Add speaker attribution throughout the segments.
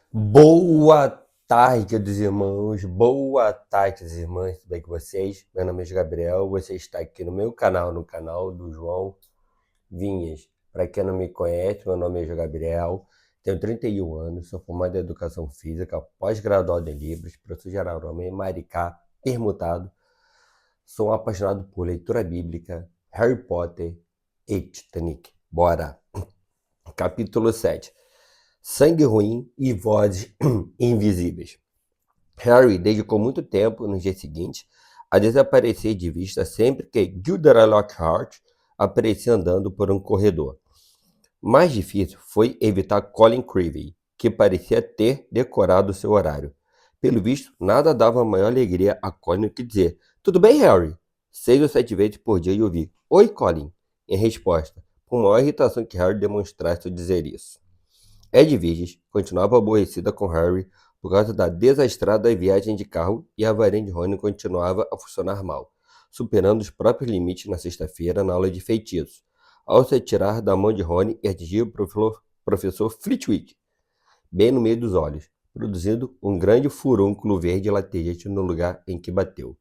Speaker 1: Boa tarde dos irmãos, boa tarde das irmãs, tudo bem com vocês? Meu nome é Gabriel, você está aqui no meu canal, no canal do João Vinhas. Para quem não me conhece, meu nome é Gabriel, tenho 31 anos, sou formado em Educação Física, pós-graduado em Livros, professor de Agronomia em Maricá, permutado. Sou um apaixonado por leitura bíblica, Harry Potter e Titanic. Bora! Capítulo 7. Sangue ruim e vozes invisíveis. Harry dedicou muito tempo no dia seguinte a desaparecer de vista sempre que Gilderoy Lockhart aparecia andando por um corredor. Mais difícil foi evitar Colin Creevey, que parecia ter decorado seu horário. Pelo visto, nada dava maior alegria a Colin que dizer: "Tudo bem, Harry?" 6 ou 7 vezes por dia eu ouvi: "Oi, Colin", em resposta, por maior irritação que Harry demonstrasse ao dizer isso. Edviges continuava aborrecida com Harry por causa da desastrada viagem de carro e a varinha de Rony continuava a funcionar mal, superando os próprios limites na sexta-feira na aula de feitiços, ao se atirar da mão de Rony e atingir o professor Flitwick, bem no meio dos olhos, produzindo um grande furúnculo verde latejante no lugar em que bateu.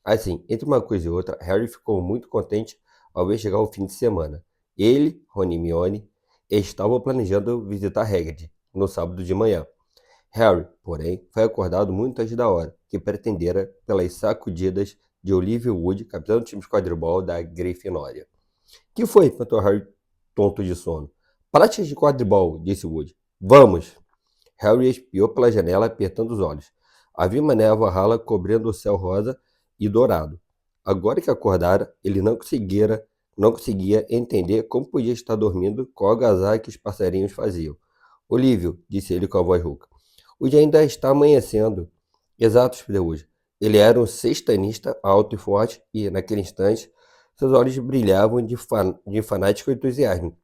Speaker 1: Assim, entre uma coisa e outra, Harry ficou muito contente ao ver chegar o fim de semana. Ele, Rony e Hermione estavam planejando visitar Hagrid no sábado de manhã. Harry, porém, foi acordado muito antes da hora, que pretendera pelas sacudidas de Olivia Wood, capitão do time de quadribol da Grifinória. "Que foi?" perguntou Harry, tonto de sono. "Práticas de quadribol", disse Wood. "Vamos!" Harry espiou pela janela, apertando os olhos. Havia uma névoa rala cobrindo o céu rosa e dourado. Agora que acordara, ele não conseguia entender como podia estar dormindo com a algazarra que os passarinhos faziam. "Olívio", disse ele com a voz rouca, "o dia ainda está amanhecendo." "Exato", Esperuja. Ele era um sextanista alto e forte e, naquele instante, seus olhos brilhavam de fanático entusiasmo.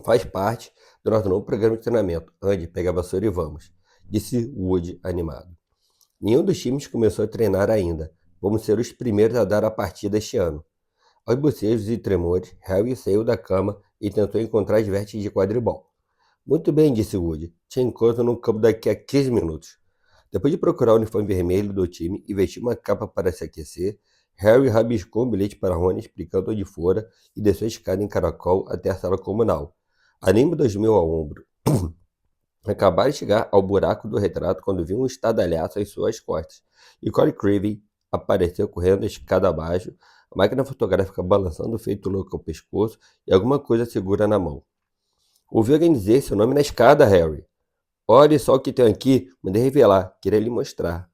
Speaker 1: "Faz parte do nosso novo programa de treinamento. Ande, pega a vassoura e vamos", disse Wood animado. "Nenhum dos times começou a treinar ainda. Vamos ser os primeiros a dar a partida este ano." Aos bocejos e tremores, Harry saiu da cama e tentou encontrar as vestes de quadribol. "Muito bem", disse Wood. "Te encontro no campo daqui a 15 minutos." Depois de procurar o uniforme vermelho do time e vestir uma capa para se aquecer, Harry rabiscou um bilhete para Rony explicando onde fora e desceu a escada em caracol até a sala comunal. Anime 2000 ao ombro. Acabaram de chegar ao buraco do retrato quando viu um estadalhaço em suas costas, e Corey Creevy apareceu correndo a escada abaixo, a máquina fotográfica balançando feito louco ao pescoço e alguma coisa segura na mão. "Ouvi alguém dizer seu nome na escada, Harry." "Olhe só o que tenho aqui, mandei revelar, queria lhe mostrar."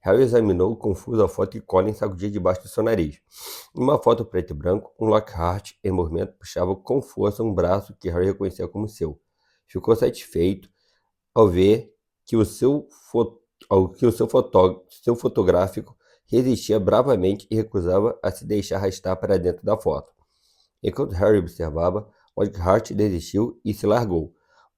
Speaker 1: Harry examinou confuso a foto que Colin sacudia debaixo do seu nariz. Em uma foto preto e branco, um Lockhart em movimento puxava com força um braço que Harry reconhecia como seu. Ficou satisfeito ao ver que seu fotográfico resistia bravamente e recusava a se deixar arrastar para dentro da foto. Enquanto Harry observava, Lockhart desistiu e se largou,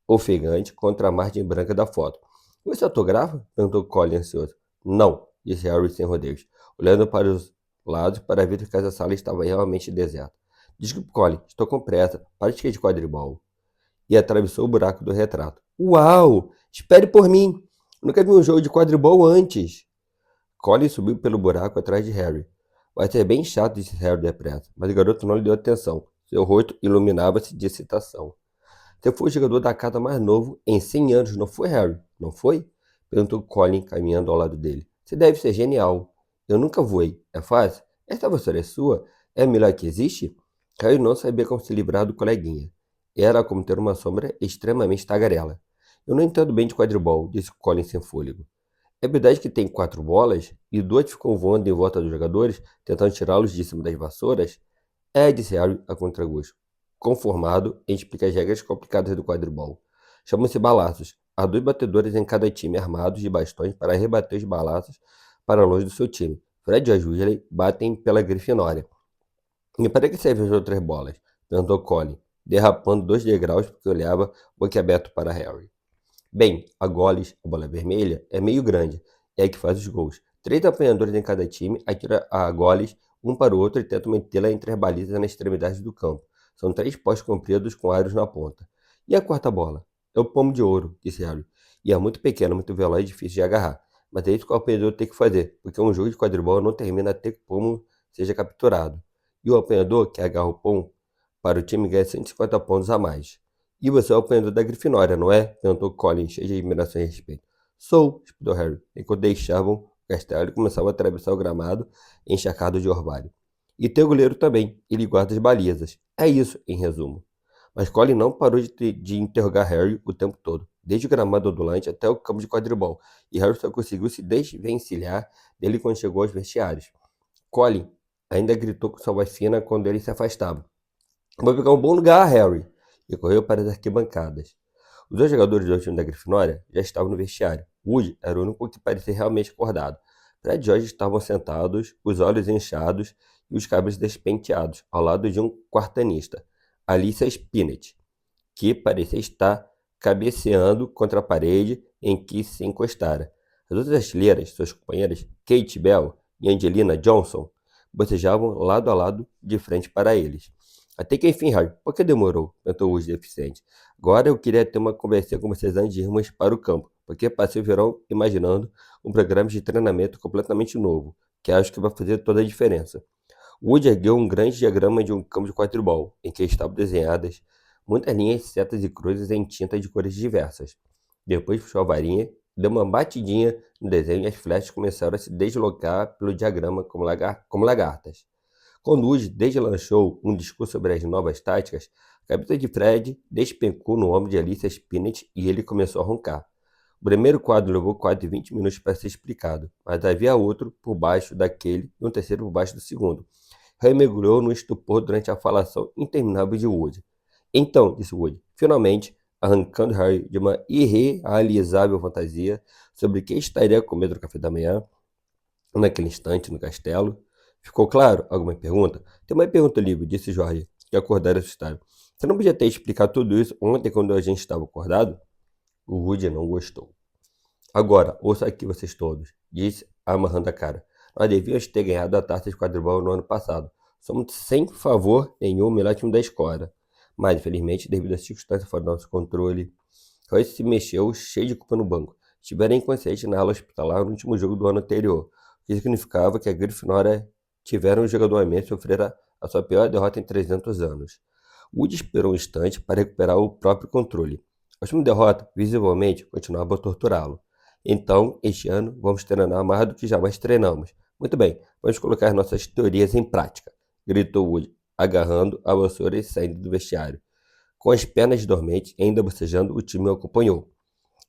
Speaker 1: ofegante, contra a margem branca da foto. "Você autografa?" perguntou Colin ansioso. "Não", disse Harry sem rodeios, olhando para os lados para ver se a sala estava realmente deserta. "Desculpe, Colin, estou com pressa. Prática de quadribol." E atravessou o buraco do retrato. "Uau! Espere por mim! Nunca vi um jogo de quadribol antes." Colin subiu pelo buraco atrás de Harry. "Vai ser bem chato", disse Harry depressa, mas o garoto não lhe deu atenção. Seu rosto iluminava-se de excitação. "Você foi o jogador da casa mais novo em 100 anos, não foi, Harry? Não foi?" perguntou Colin, caminhando ao lado dele. "Você deve ser genial." "Eu nunca voei. É fácil?" "Esta vassoura é sua? É a melhor que existe?" Harry não sabia como se livrar do coleguinha. Era como ter uma sombra extremamente tagarela. "Eu não entendo bem de quadribol", disse Colin sem fôlego. "É verdade que tem 4 bolas e duas ficam voando em volta dos jogadores, tentando tirá-los de cima das vassouras?" "É", disse Harry a contragosto, conformado em explicar as regras complicadas do quadribol. "Chamam-se balaços. Há 2 batedores em cada time armados de bastões para rebater os balaços para longe do seu time. Fred e George Weasley batem pela Grifinória." "E para que servem as outras bolas?" perguntou Colin, derrapando 2 degraus porque olhava boquiaberto para Harry. "Bem, a Goles, a bola vermelha, é meio grande. É a que faz os gols. 3 apanhadores em cada time atiram a Goles um para o outro e tentam mantê-la entre as balizas na extremidade do campo. São 3 postes compridos com aros na ponta." "E a quarta bola?" É o pomo de ouro, disse Harry. E é muito pequeno, muito veloz e difícil de agarrar. Mas é isso que o apanhador tem que fazer, porque um jogo de quadribol não termina até que o pomo seja capturado. E o apanhador, que agarra o pomo, para o time ganha 150 pontos a mais. E você é o apanhador da Grifinória, não é? Perguntou Colin, cheio de admiração e respeito. Sou, respondeu Harry, enquanto deixavam o castelo e começavam a atravessar o gramado encharcado de orvalho. E teu goleiro também, ele guarda as balizas. É isso, em resumo. Mas Colin não parou de interrogar Harry o tempo todo, desde o gramado ondulante até o campo de quadribol, e Harry só conseguiu se desvencilhar dele quando chegou aos vestiários. Colin ainda gritou com sua voz fina quando ele se afastava. Vou pegar um bom lugar, Harry! E correu para as arquibancadas. Os dois jogadores do time da Grifinória já estavam no vestiário. Woody era o único que parecia realmente acordado. Fred e George estavam sentados, os olhos inchados e os cabelos despenteados, ao lado de um quartanista, Alicia Spinnet, que parecia estar cabeceando contra a parede em que se encostara. As outras artilheiras, suas companheiras, Kate Bell e Angelina Johnson, bocejavam lado a lado de frente para eles. Até que enfim, Harry, por que demorou? Perguntou o deficiente. Agora eu queria ter uma conversa com vocês antes de irmos para o campo, porque passei o verão imaginando um programa de treinamento completamente novo, que acho que vai fazer toda a diferença. Wood ergueu um grande diagrama de um campo de quadribol, em que estavam desenhadas muitas linhas, setas e cruzes em tinta de cores diversas. Depois puxou a varinha, deu uma batidinha no desenho e as flechas começaram a se deslocar pelo diagrama como lagartas. Quando Wood deslanchou um discurso sobre as novas táticas, a cabeça de Fred despencou no ombro de Alicia Spinnet e ele começou a roncar. O primeiro quadro levou quase 20 minutos para ser explicado, mas havia outro por baixo daquele e um terceiro por baixo do segundo. Harry mergulhou no estupor durante a falação interminável de Woody. Então, disse Woody, finalmente, arrancando Harry de uma irrealizável fantasia sobre quem estaria comendo no café da manhã, naquele instante, no castelo. Ficou claro? Alguma pergunta? Tem uma pergunta, Livre, disse Jorge, que acordara assustado. Você não podia ter explicado tudo isso ontem quando a gente estava acordado? O Woody não gostou. Agora, ouça aqui vocês todos, disse, amarrando a cara. Nós devíamos ter ganhado a taça de quadribol no ano passado. Somos sem favor nenhum o melhor time da escola. Mas, infelizmente, devido às circunstâncias fora do nosso controle, Roy se mexeu cheio de culpa no banco. Estivera inconsciente na ala hospitalar no último jogo do ano anterior, o que significava que a Grifinória tivera um jogador a menos e sofrera a sua pior derrota em 300 anos. Woody esperou um instante para recuperar o próprio controle. A última derrota, visivelmente, continuava a torturá-lo. Então, este ano, vamos treinar mais do que jamais treinamos. Muito bem, vamos colocar nossas teorias em prática, gritou Woody, agarrando a vassoura e saindo do vestiário. Com as pernas dormentes e ainda bocejando, o time o acompanhou.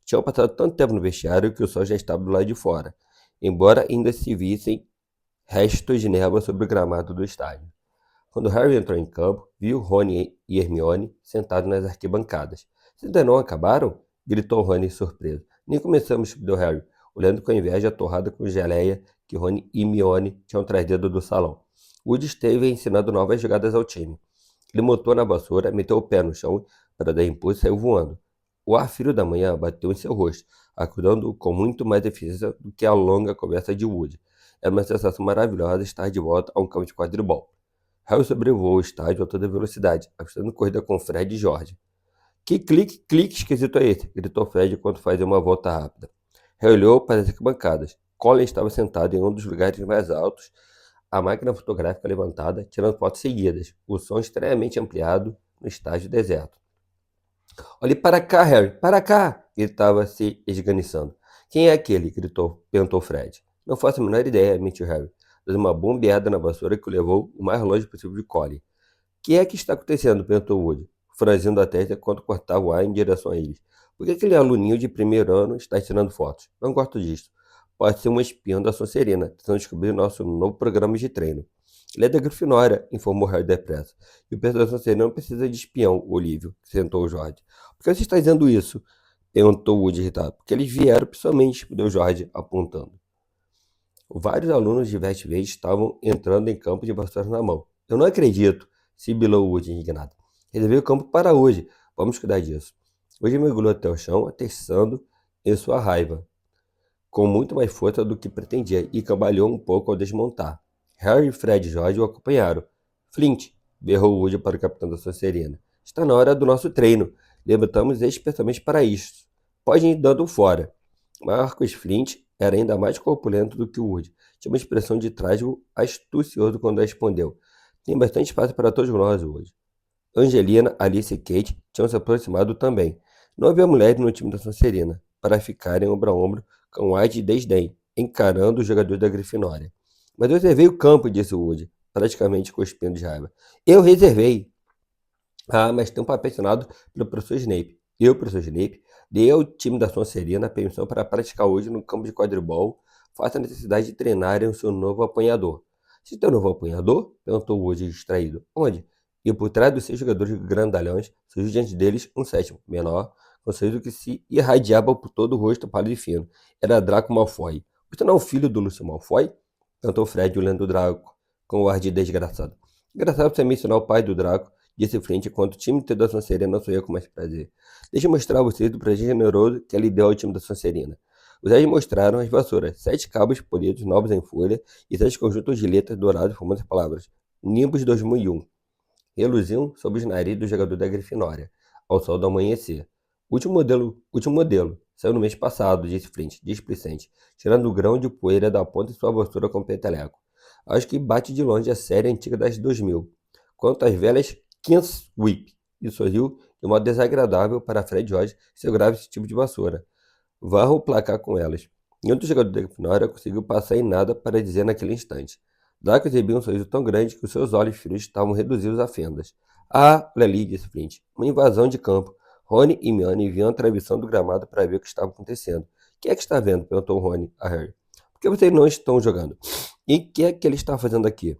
Speaker 1: Tinham passado tanto tempo no vestiário que o sol já estava do lado de fora, embora ainda se vissem restos de névoa sobre o gramado do estádio. Quando Harry entrou em campo, viu Rony e Hermione sentados nas arquibancadas. Vocês ainda não acabaram? Gritou Rony surpreso. Nem começamos, deu Harry, olhando com inveja a torrada com geleia que Rony e Hermione tinham trazido do salão. Woody esteve ensinando novas jogadas ao time. Ele montou na vassoura, meteu o pé no chão para dar impulso e saiu voando. O ar frio da manhã bateu em seu rosto, acordando-o com muito mais eficiência do que a longa conversa de Woody. Era uma sensação maravilhosa estar de volta a um campo de quadribol. Harry sobrevoou o estádio a toda velocidade, apostando corrida com Fred e George. Que clique esquisito é esse? Gritou Fred enquanto fazia uma volta rápida. Harry olhou para as arquibancadas. Colin estava sentado em um dos lugares mais altos, a máquina fotográfica levantada, tirando fotos seguidas, o som extremamente ampliado no estádio deserto. Olhe para cá, Harry, para cá! Gritava se esganiçando. Quem é aquele? Perguntou Fred. Não faço a menor ideia, mentiu Harry, dando uma bombeada na vassoura que o levou o mais longe possível de Colin. O que é que está acontecendo? Perguntou Woody, franzindo a testa enquanto cortava o ar em direção a eles. Por que aquele aluninho de primeiro ano está tirando fotos? Não gosto disso. Pode ser um espião da Sonserina, tentando descobrir nosso novo programa de treino. Ele é da Grifinória, informou Harry depressa. E o pessoal da Sonserina não precisa de espião, Olívio, sentou Jorge. Por que você está dizendo isso? Perguntou Woody irritado. Porque eles vieram pessoalmente, deu Jorge, apontando. Vários alunos de veste verde estavam entrando em campo de vassouras na mão. Eu não acredito, sibilou Woody indignado. Reservei o campo para hoje. Vamos cuidar disso. Woody mergulhou até o chão, atestando em sua raiva, com muito mais força do que pretendia, e cambaleou um pouco ao desmontar. Harry, Fred e George o acompanharam. Flint, berrou Woody para o capitão da Sonserina. Está na hora do nosso treino. Levantamos especialmente para isto. Pode ir dando fora. Marcus Flint era ainda mais corpulento do que Wood. Tinha uma expressão de trajo astucioso quando respondeu. Tem bastante espaço para todos nós hoje. Angelina, Alice e Kate tinham se aproximado também. Não havia mulheres no time da Sonserina, para ficarem ombro a ombro com ar de desdém, encarando o jogador da Grifinória. Mas eu reservei o campo, disse Wood, praticamente cuspindo de raiva. Eu reservei. Ah, mas tem um papel assinado pelo professor Snape. Eu, professor Snape, dei ao time da Sonserina a permissão para praticar hoje no campo de quadribol, face à necessidade de treinarem o seu novo apanhador. Se tem um novo apanhador? Perguntou Wood distraído. Onde? E por trás dos 6 jogadores grandalhões, surgiu diante deles um sétimo, menor, com um sorriso que se irradiava por todo o rosto pálido e fino. Era Draco Malfoy. Você não é o filho do Lúcio Malfoy? Perguntou Fred, olhando o Draco, com o ar de desgraçado. Engraçado você mencionar o pai do Draco, disse Flint, enquanto o time da Sonserina sorriu com mais prazer. Deixa eu mostrar a vocês o presente generoso que ele deu ao time da Sonserina. Os reis mostraram as vassouras, 7 cabos polidos novos em folha e 7 conjuntos de letras douradas formando as palavras Nimbus 2001. Reluziam sob os narizes do jogador da Grifinória, ao sol do amanhecer. Último modelo. Saiu no mês passado, disse Flint, displicente, tirando o grão de poeira da ponta de sua vassoura com peteleco. Acho que bate de longe a série antiga das 2000. Quanto às velhas King's Whip, e sorriu de modo desagradável para Fred George que segurava esse tipo de vassoura. Varra o placar com elas. Nenhum dos jogadores da Grifinória conseguiu passar em nada para dizer naquele instante. Draco exibia um sorriso tão grande que os seus olhos frios estavam reduzidos a fendas. Ah, olha ali, disse Flint. Uma invasão de campo. Rony e Hermione viam a travessão do gramado para ver o que estava acontecendo. Quem é que está vendo? Perguntou Rony a Harry. Por que vocês não estão jogando? E o que é que ele está fazendo aqui?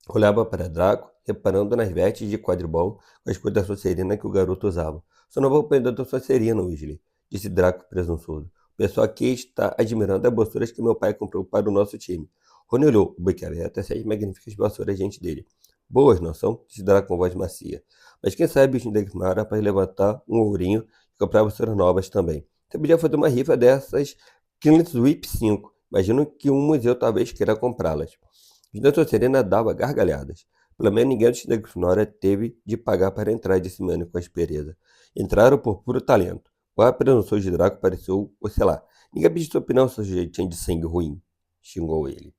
Speaker 1: Olhava para Draco, reparando nas vestes de quadribol com as cores da Sonserina que o garoto usava. Sou novo apanhador da Sonserina, Weasley, disse Draco presunçoso. O pessoal aqui está admirando as vassouras que meu pai comprou para o nosso time. Rony olhou o bico aberto e 7 magníficas vassouras diante dele. Boas, não são? Disse Draco com voz macia. Mas quem sabe o time da Grifinória para levantar um ourinho e comprar vassouras novas também. Você podia fazer uma rifa dessas King's Whip 5. Imagino que um museu talvez queira comprá-las. O da Sonserina dava gargalhadas. Pelo menos ninguém do time da Grifinória teve de pagar para entrar, disse Hermione com aspereza. Entraram por puro talento. O ar presunçoso de Draco pareceu oscilar. Ninguém pediu sua opinião, seu jeitinho de sangue ruim, xingou ele.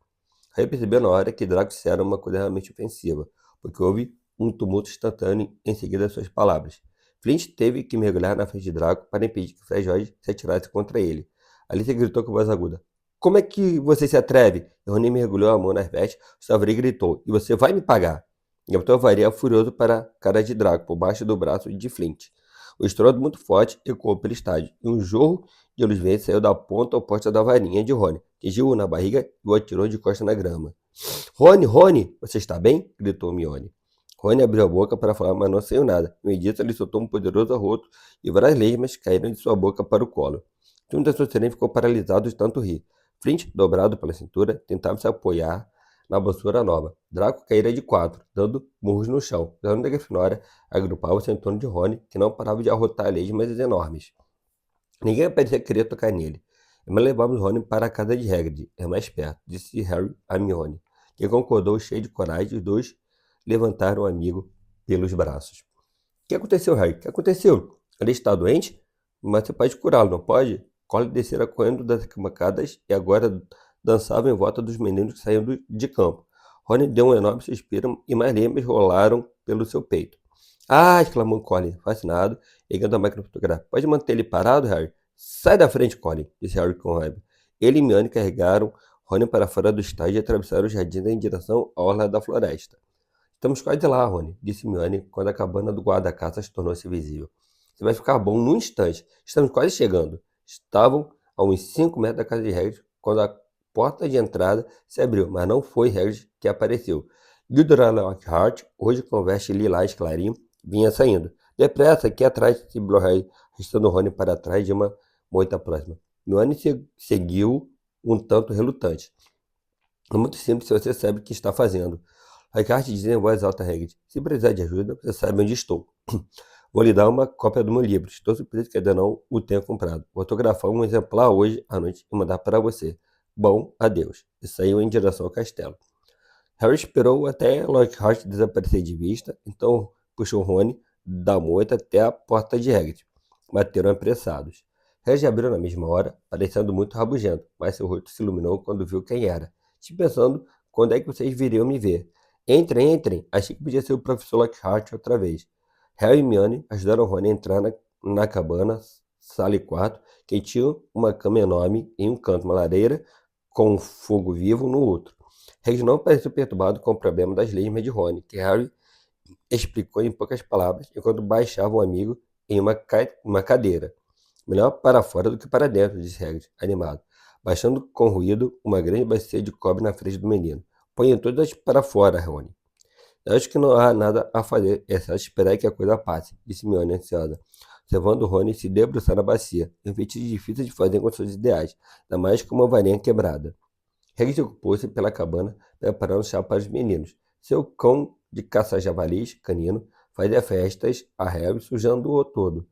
Speaker 1: Harry percebeu na hora que Draco dissera uma coisa realmente ofensiva, porque houve um tumulto instantâneo em seguida às suas palavras. Flint teve que mergulhar na frente de Draco para impedir que Fred George se atirasse contra ele. Alice gritou com voz aguda. Como é que você se atreve? Rony mergulhou a mão nas vestes, Savary gritou. E você vai me pagar? E apontou a varinha furioso para a cara de Draco, por baixo do braço de Flint. O estrondo muito forte ecoou pelo estádio, e um jorro de luz verde saiu da ponta oposta da varinha de Rony, atingiu-o na barriga e o atirou de costas na grama. Rony, você está bem? Gritou Hermione. Rony abriu a boca para falar, mas não saiu nada. No imediato, ele soltou um poderoso arroto e várias lesmas caíram de sua boca para o colo. O time da Sonserina ficou paralisado de tanto rir. Flint, dobrado pela cintura, tentava se apoiar na vassoura nova. Draco caíra de 4, dando murros no chão. O da Grifinória agrupava-se em torno de Rony, que não parava de arrotar lesmas enormes. Ninguém parecia querer tocar nele. Mas levamos Rony para a casa de Hagrid, é mais perto, disse Harry a Hermione, que concordou cheio de coragem. Os dois levantaram o amigo pelos braços. O que aconteceu, Harry? O que aconteceu? Ele está doente? Mas você pode curá-lo, não pode? Colin descera correndo das arquibancadas e agora dançava em volta dos meninos que saíam de campo. Rony deu um enorme suspiro e mais lembras rolaram pelo seu peito. Ah! Exclamou Colin, fascinado, erguendo a máquina fotográfica. Pode manter ele parado, Harry? Sai da frente, Colin, disse Harry com raiva. Ele e Hermione carregaram Rony para fora do estádio e atravessaram os jardins em direção à orla da floresta. Estamos quase lá, Rony, disse Hermione quando a cabana do guarda-caças tornou-se visível. Você vai ficar bom num instante. Estamos quase chegando. Estavam a uns 5 metros da casa de Hagrid quando a porta de entrada se abriu, mas não foi Hagrid que apareceu. Gilderoy Lockhart, hoje com veste lilás clarinho, vinha saindo. Depressa, aqui atrás, disse Harry, arrastando Rony para trás de uma moita próxima. Hermione seguiu um tanto relutante. É muito simples se você sabe o que está fazendo. Lockhart dizia em voz alta a Hagrid. Se precisar de ajuda, você sabe onde estou. Vou lhe dar uma cópia do meu livro. Estou surpreso que ainda não o tenha comprado. Vou autografar um exemplar hoje à noite e mandar para você. Bom, adeus. E saiu em direção ao castelo. Harry esperou até Lockhart desaparecer de vista, então puxou Rony, da moita até a porta de Hagrid. Bateram apressados. Hagrid abriu na mesma hora, parecendo muito rabugento, mas seu rosto se iluminou quando viu quem era. Estive pensando, quando é que vocês viriam me ver? Entrem, entrem. Achei que podia ser o professor Lockhart outra vez. Harry e Hermione ajudaram Rony a entrar na cabana, sala e quarto, que tinha uma cama enorme em um canto, uma lareira com um fogo vivo no outro. Hagrid não pareceu perturbado com o problema das lesmas de Rony, que Harry explicou em poucas palavras, enquanto baixava o amigo em uma cadeira. Melhor para fora do que para dentro, disse Hagrid, animado, baixando com ruído uma grande bacia de cobre na frente do menino. Ponha todas para fora, Rony. Acho que não há nada a fazer, é só esperar que a coisa passe, disse Hermione ansiosa, observando Rony se debruçar na bacia, um feitiço difícil de fazer com seus ideais, ainda mais com uma varinha quebrada. Hagrid ocupou-se pela cabana, preparando chá para os meninos. Seu cão de caçar javalis, canino, fazia festas a Harry, sujando-o todo. O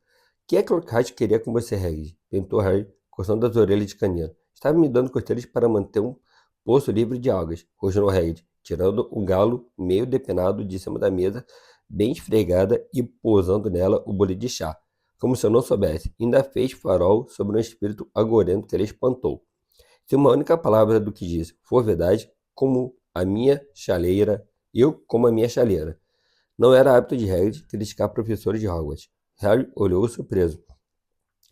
Speaker 1: que é que Lockhart queria com você, Hagrid? Perguntou Harry, coçando as orelhas de canino. Estava me dando conselhos para manter um poço livre de algas, rosnou Hagrid, tirando o galo meio depenado de cima da mesa, bem esfregada, e pousando nela o bule de chá. Como se eu não soubesse, ainda fez farol sobre um espírito agorento que ele espantou. Se uma única palavra do que disse for verdade, como a minha chaleira, eu como a minha chaleira. Não era hábito de Hagrid criticar professores de Hogwarts. Harry olhou surpreso.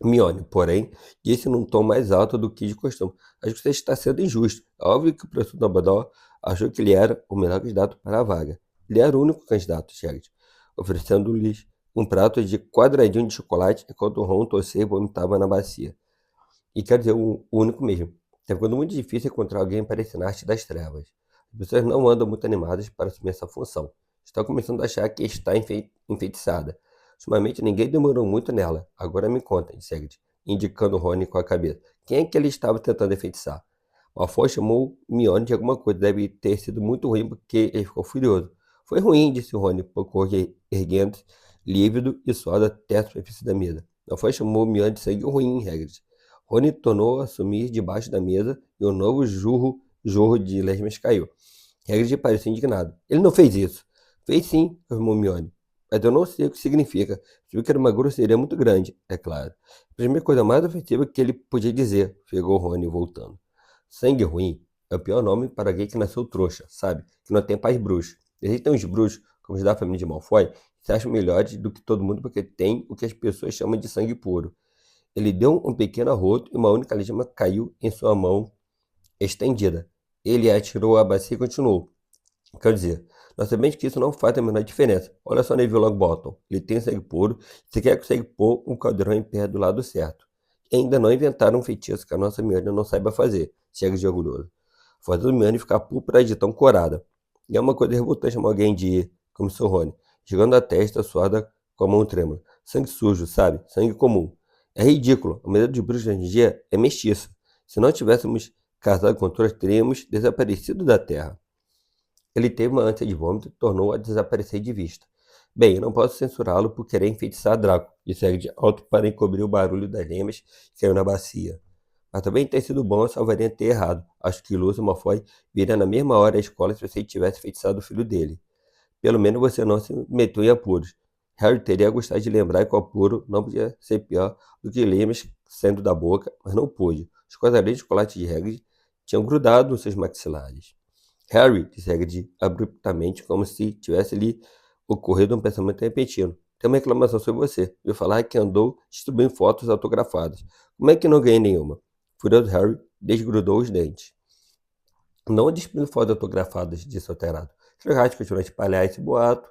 Speaker 1: Hermione, porém, disse num tom mais alto do que de costume. Acho que você está sendo injusto. É óbvio que o professor Dumbledore achou que ele era o melhor candidato para a vaga. Ele era o único candidato, Hagrid, oferecendo-lhes um prato de quadradinho de chocolate enquanto Ron tossia e vomitava na bacia. E quer dizer, o único mesmo. Está ficando muito difícil encontrar alguém para ensinar arte das trevas. As pessoas não andam muito animadas para assumir essa função. Estão começando a achar que está enfeitiçada. Ultimamente ninguém demorou muito nela. Agora me conta, disse Hagrid, indicando Rony com a cabeça. Quem é que ele estava tentando enfeitiçar? Malfoy chamou Hermione de alguma coisa. Deve ter sido muito ruim porque ele ficou furioso. Foi ruim, disse Rony, pouco erguendo, lívido e suado até a superfície da mesa. Malfoy chamou Hermione de sangue ruim, Hagrid. Rony tornou a sumir debaixo da mesa e um novo jorro de lesmas caiu. Hagrid parecia indignado. Ele não fez isso. Fez sim, afirmou Hermione. Mas eu não sei o que significa. Viu que era uma grosseria muito grande, é claro. A primeira coisa mais ofensiva que ele podia dizer, chegou Rony voltando. Sangue ruim é o pior nome para alguém que nasceu trouxa, sabe? Que não tem pais bruxos. Existem uns bruxos, como os da família de Malfoy, que se acham melhores do que todo mundo porque tem o que as pessoas chamam de sangue puro. Ele deu um pequeno arroto e uma única lesma caiu em sua mão estendida. Ele atirou a bacia e continuou. Quer dizer, nós sabemos que isso não faz a menor diferença. Olha só Neville Longbottom. Ele tem sangue puro. Se quer consegue pôr um caldeirão em pé do lado certo. E ainda não inventaram um feitiço que a nossa Hermione não saiba fazer. Chega de orgulhoso. Fazendo Hermione ficar púrpura de tão corada. E é uma coisa revoltante chamar alguém de... como seu Rony. Chegando a testa suada com a mão trêmula. Sangue sujo, sabe? Sangue comum. É ridículo. A maioria dos bruxos hoje em dia é mestiça. Se não tivéssemos casado com todas, teríamos desaparecido da Terra. Ele teve uma ânsia de vômito e tornou a desaparecer de vista. Bem, eu não posso censurá-lo por querer enfeitiçar Draco, disse Hagrid alto para encobrir o barulho das lemas que caiu na bacia. Mas também tem sido bom a Salvarinha ter errado. Acho que Lúcio Malfoy viria na mesma hora à escola se você tivesse enfeitiçado o filho dele. Pelo menos você não se meteu em apuros. Harry teria gostado de lembrar que o apuro não podia ser pior do que lemas saindo da boca, mas não pôde. Os quadradinhos de chocolate de Hagrid tinham grudado nos seus maxilares. Harry, disse Hagrid abruptamente, como se tivesse lhe ocorrido um pensamento repentino. Tem uma reclamação sobre você. Eu falar que andou distribuindo fotos autografadas. Como é que não ganhei nenhuma? Furioso, Harry desgrudou os dentes. Não distribuindo fotos autografadas, disse o alterado. Harry continuou a espalhar esse boato,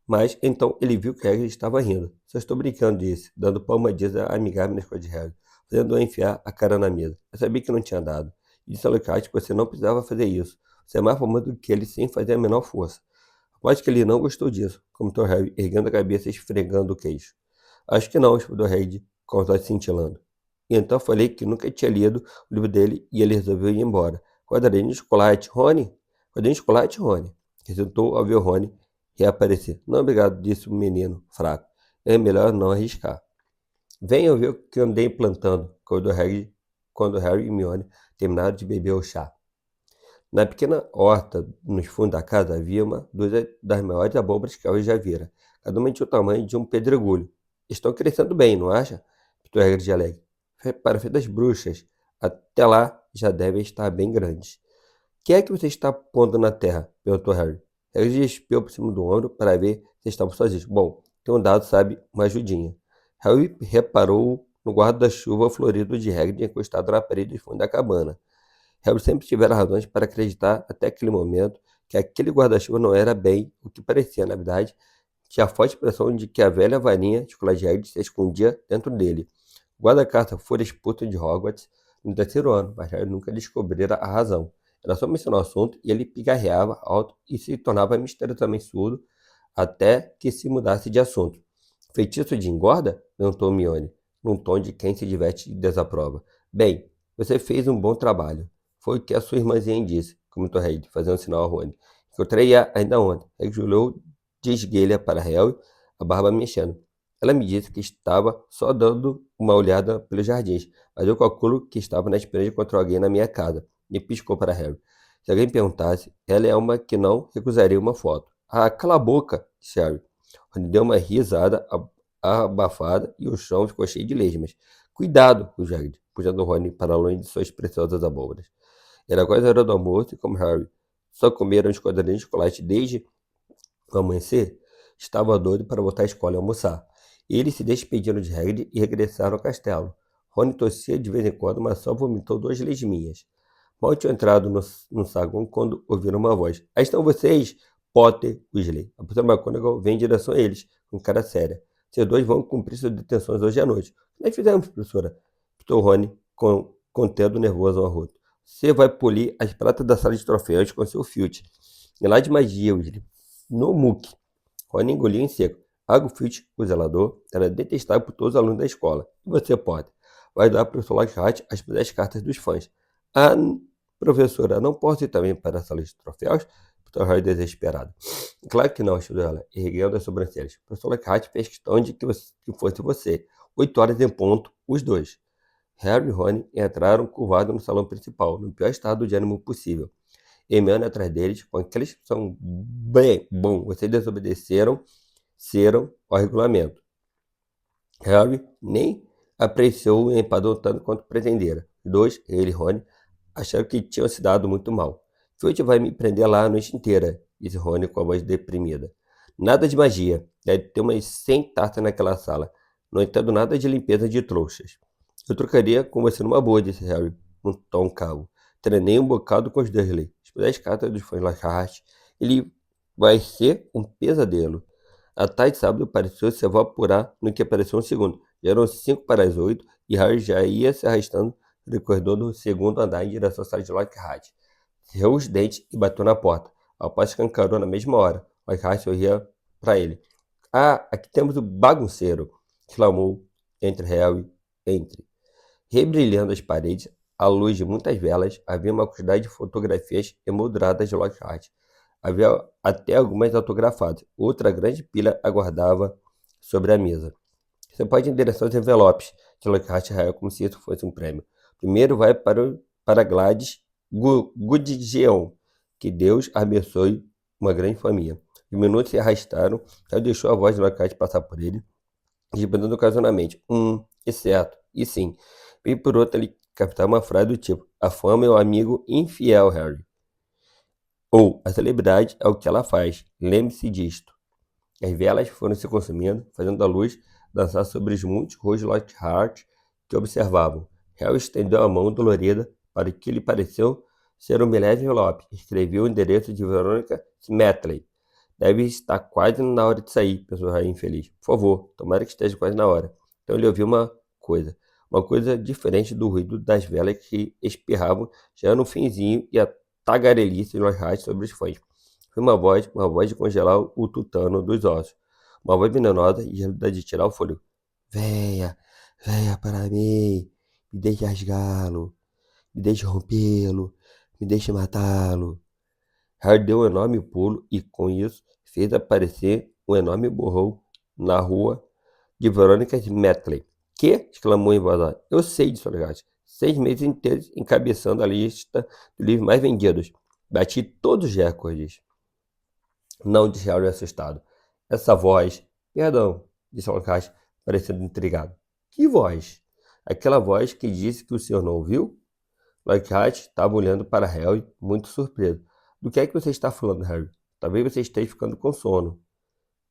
Speaker 1: mas então ele viu que Hagrid estava rindo. Só estou brincando, disse, dando palmadinhas amigáveis nas costas de Harry, fazendo-o enfiar a cara na mesa. Eu sabia que não tinha dado. E disse a Lockhart que você não precisava fazer isso. Você é mais famoso do que ele sem fazer a menor força. Aposto que ele não gostou disso, comentou Harry, erguendo a cabeça e esfregando o queixo. Acho que não, respondeu Hagrid, com os olhos cintilando. E então falei que nunca tinha lido o livro dele e ele resolveu ir embora. Quadradinho de chocolate, Rony? Quadradinho de chocolate, Rony? Resultou ao ver Rony reaparecer. Não, obrigado, disse o menino, fraco. É melhor não arriscar. Venham ver o que eu andei plantando, quando Harry e Hermione terminaram de beber o chá. Na pequena horta, nos fundos da casa, havia uma das maiores abóboras que eu já vira. Cada uma tinha o tamanho de um pedregulho. Estão crescendo bem, não acha? Perguntou Hagrid alegre. Para ver das bruxas. Até lá já devem estar bem grandes. O que é que você está pondo na terra? Perguntou Harry. Hagrid espiou por cima do ombro para ver se estavam sozinhos. Bom, tem um dado, sabe, uma ajudinha. Harry reparou no guarda-chuva florido de Hagrid encostado na parede do fundo da cabana. Harry sempre tivera razões para acreditar, até aquele momento, que aquele guarda-chuva não era bem o que parecia. Na verdade, tinha a forte impressão de que a velha varinha de colar de Hagrid se escondia dentro dele. O guarda-carta fora expulso de Hogwarts no terceiro ano, mas Harry nunca descobrira a razão. Era só mencionar o assunto e ele pigarreava alto e se tornava misteriosamente surdo até que se mudasse de assunto. Feitiço de engorda? Perguntou Hermione, num tom de quem se diverte e desaprova. Bem, você fez um bom trabalho. Foi o que a sua irmãzinha disse, comentou Harry, fazendo um sinal a Rony. Encontrei-a ainda ontem. Harry olhou de esguelha para Harry, a barba mexendo. Ela me disse que estava só dando uma olhada pelos jardins, mas eu calculo que estava na espera de encontrar alguém na minha casa. E piscou para Harry. Se alguém perguntasse, ela é uma que não recusaria uma foto. Ah, cala a boca, disse Harry. Rony deu uma risada abafada e o chão ficou cheio de lesmas. Cuidado, o Hagrid, puxando Rony para longe de suas preciosas abóboras. Era quase a hora do almoço e como Harry só comeram os quadradinhos de chocolate desde o amanhecer, estava doido para voltar à escola e almoçar. Eles se despediram de Hagrid e regressaram ao castelo. Rony tossia de vez em quando, mas só vomitou 2 lesminhas. Mal tinham entrado no saguão quando ouviram uma voz. Aí estão vocês, Potter e Weasley. A professora McGonagall vem em direção a eles, com cara séria. Vocês dois vão cumprir suas detenções hoje à noite. O que nós fizemos, professora? Perguntou Rony, contendo nervoso ao arroto. Você vai polir as pratas da sala de troféus com seu Filch. É lá de magia, Weasley. No muque. Rony engoliu em seco. Argo Filch, o zelador, era detestável por todos os alunos da escola. E você, Potter? Vai dar para o professor Lockhart as 10 cartas dos fãs. Ah, professora, não posso ir também para a sala de troféus? Perguntou Harry desesperado. Claro que não, estudou ela, erguendo as sobrancelhas. O professor Lockhart fez questão de que fosse você. 8 horas em ponto, os dois. Harry e Rony entraram curvados no salão principal, no pior estado de ânimo possível. Hermione atrás deles, com aquela expressão bem, bom, vocês desobedeceram ao regulamento. Harry nem apreciou o empadão tanto quanto pretendera. Os dois, ele e Rony, acharam que tinham se dado muito mal. Filch vai me prender lá a noite inteira, disse Rony com a voz deprimida. Nada de magia, deve ter umas 100 tartas naquela sala. Não entendo nada de limpeza de trouxas. Eu trocaria com você numa boa, disse Harry, num tom calmo. Treinei um bocado com os Dursley. As 10 cartas dos fãs Lockhart. Ele vai ser um pesadelo. A tarde de sábado pareceu se evaporar no que pareceu um segundo. Já eram 5 para as 8 e Harry já ia se arrastando pelo corredor do segundo andar em direção à sala de Lockhart. Cerrou os dentes e bateu na porta. O rapaz escancarou na mesma hora. Lockhart sorria para ele. Ah, aqui temos o bagunceiro, exclamou entre. Rebrilhando as paredes, à luz de muitas velas, havia uma quantidade de fotografias emolduradas de Lockhart. Havia até algumas autografadas. Outra grande pilha aguardava sobre a mesa. Você pode ir em direção aos envelopes, disse Lockhart Rael, como se isso fosse um prêmio. Primeiro vai para Gladys Gudgeon. Que Deus abençoe uma grande família. Os minutos se arrastaram, ela deixou a voz de Lockhart passar por ele, respondendo ocasionalmente. Exceto. E sim. E por outro, ele captava uma frase do tipo: a fama é um amigo infiel, Harry. Ou, a celebridade é o que ela faz. Lembre-se disto. As velas foram se consumindo, fazendo a luz dançar sobre os muitos rostos de Lockhart que observavam. Harry estendeu a mão dolorida para o que lhe pareceu ser um milésimo envelope. Escreveu o endereço de Veronica Smetley. Deve estar quase na hora de sair, pensou Harry infeliz. Por favor, tomara que esteja quase na hora. Então ele ouviu uma coisa diferente do ruído das velas que espirravam já no finzinho e a tagarelice de Lockhart sobre os fãs. Foi uma voz de congelar o tutano dos ossos. Uma voz venenosa e gelada de tirar o fôlego. Venha para mim, me deixe rasgá-lo, me deixe rompê-lo, me deixe matá-lo. Harry deu um enorme pulo e, com isso, fez aparecer um enorme borrão na rua de Veronica Smetley. Que? Exclamou em voz alta. Eu sei disso, Lockhart. 6 meses inteiros encabeçando a lista de livros mais vendidos. Bati todos os recordes. Não, disse Harry assustado. Essa voz Perdão, disse Lockhart, parecendo intrigado. Que voz? Aquela voz que disse que o senhor não ouviu? Lockhart estava olhando para Harry, muito surpreso. Do que é que você está falando, Harry? Talvez você esteja ficando com sono.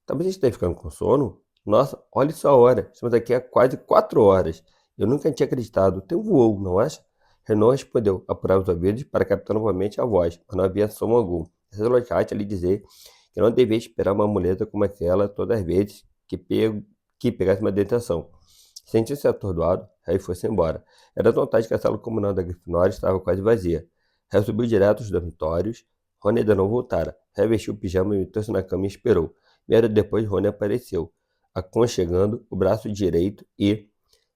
Speaker 1: Talvez você esteja ficando com sono? Nossa, olhe só a hora. Estamos aqui há quase 4 horas. Eu nunca tinha acreditado. O tempo voou, não acha? Renan respondeu, apurava os ouvidos para captar novamente a voz, mas não havia som algum. Essa Lockhart lhe dizer que não devia esperar uma muleta como aquela todas as vezes que pegasse uma detenção. Sentiu-se atordoado, Harry foi-se embora. Era tão tarde que a sala comunal da Grifinória estava quase vazia. Harry subiu direto aos dormitórios. Rony ainda não voltara. Harry vestiu o pijama e meteu-se na cama e esperou. Meia hora depois, Rony apareceu, aconchegando o braço direito e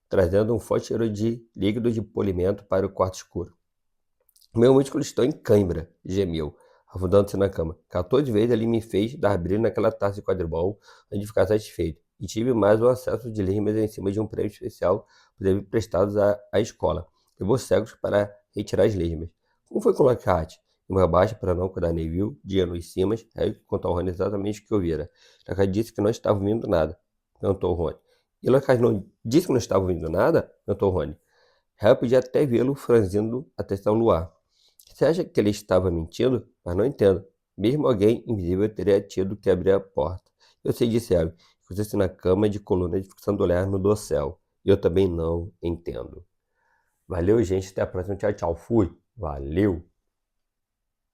Speaker 1: trazendo um forte cheiro de líquido de polimento para o quarto escuro. Meu músculo estou em cãibra, gemeu, afundando-se na cama. 14 vezes ele me fez dar brilho naquela taça de quadribol antes de ficar satisfeito. E tive mais um acesso de limas em cima de um prêmio especial por ter prestados à escola. Levou cegos para retirar as limas. Como foi com Lockhart? Em voz baixa para não acordar Neville, Diano e Simas, Harry contou ao Rony exatamente o que ouvira. Lockhart disse que não estava ouvindo nada, perguntou Rony. E Lockhart não disse que não estava ouvindo nada? Perguntou Rony. Harry podia até vê-lo franzindo a testa ao luar. Você acha que ele estava mentindo? Mas não entendo. Mesmo alguém invisível teria tido que abrir a porta. Eu sei, disse Harry, que você na cama de coluna fixando o olhar no dossel. E eu também não entendo. Valeu, gente. Até a próxima. Tchau, tchau. Fui. Valeu.